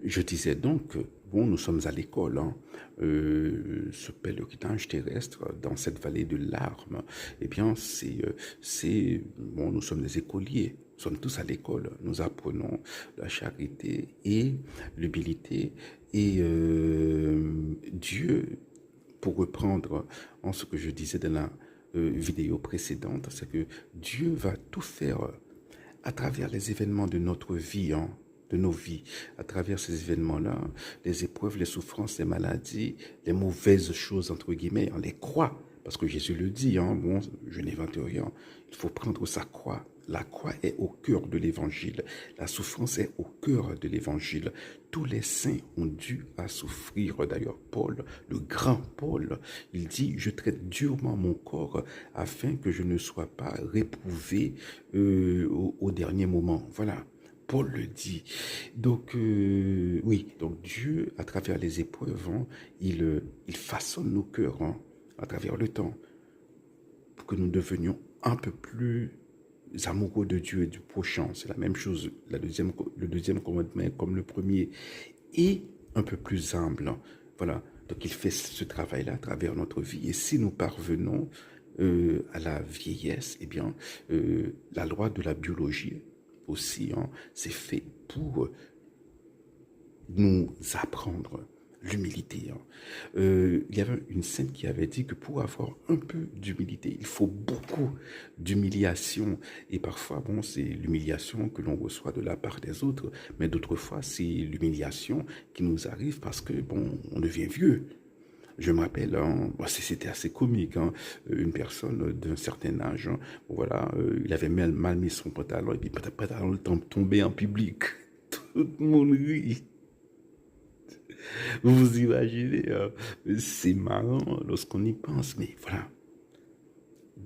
Je disais donc, bon, nous sommes à l'école, hein. Ce pèlerinage terrestre dans cette vallée de larmes, eh bien, bon, nous sommes des écoliers, nous sommes tous à l'école, nous apprenons la charité et l'humilité et Dieu, pour reprendre en ce que je disais dans la vidéo précédente, c'est que Dieu va tout faire à travers les événements de notre vie, hein, de nos vies, à travers ces événements-là, les épreuves, les souffrances, les maladies, les mauvaises choses, entre guillemets, on les croit. Parce que Jésus le dit, hein, bon, je n'invente rien, il faut prendre sa croix. La croix est au cœur de l'évangile. La souffrance est au cœur de l'évangile. Tous les saints ont dû à souffrir. D'ailleurs, Paul, le grand Paul, il dit, je traite durement mon corps afin que je ne sois pas réprouvé au dernier moment. Voilà. Paul le dit. Donc, oui, donc Dieu, à travers les épreuves, hein, il façonne nos cœurs, hein, à travers le temps pour que nous devenions un peu plus amoureux de Dieu et du prochain. C'est la même chose. Le deuxième commandement est comme le premier. Et un peu plus humble. Voilà. Donc il fait ce travail-là à travers notre vie. Et si nous parvenons à la vieillesse, eh bien, la loi de la biologie aussi, hein, c'est fait pour nous apprendre l'humilité. Hein. Il y avait une sainte qui avait dit que pour avoir un peu d'humilité, il faut beaucoup d'humiliation. Et parfois, bon, c'est l'humiliation que l'on reçoit de la part des autres, mais d'autres fois, c'est l'humiliation qui nous arrive parce que, bon, on devient vieux. Je me rappelle, hein, bon, c'était assez comique, hein, une personne d'un certain âge, hein, voilà, il avait mal mis son pantalon et puis le pantalon tombé en public. Tout le monde rit. Vous vous imaginez, c'est marrant lorsqu'on y pense, mais voilà,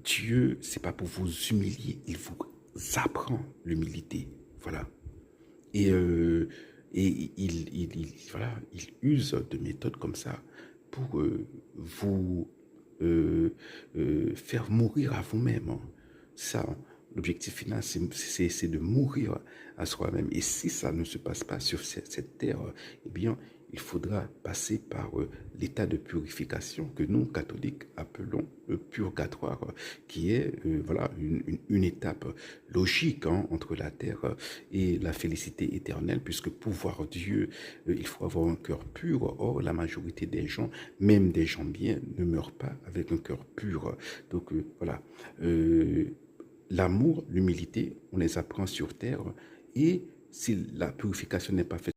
Dieu, c'est pas pour vous humilier, il vous apprend l'humilité, voilà. Et, voilà, il use de méthodes comme ça pour vous faire mourir à vous-même, hein. Ça, l'objectif final, c'est de mourir à soi-même. Et si ça ne se passe pas sur cette terre, eh bien, il faudra passer par l'état de purification que nous, catholiques, appelons le purgatoire, qui est voilà, une étape logique, hein, entre la terre et la félicité éternelle, puisque pour voir Dieu, il faut avoir un cœur pur. Or, la majorité des gens, même des gens bien, ne meurent pas avec un cœur pur. Donc, voilà. L'amour, l'humilité, on les apprend sur terre. Et si la purification n'est pas faite,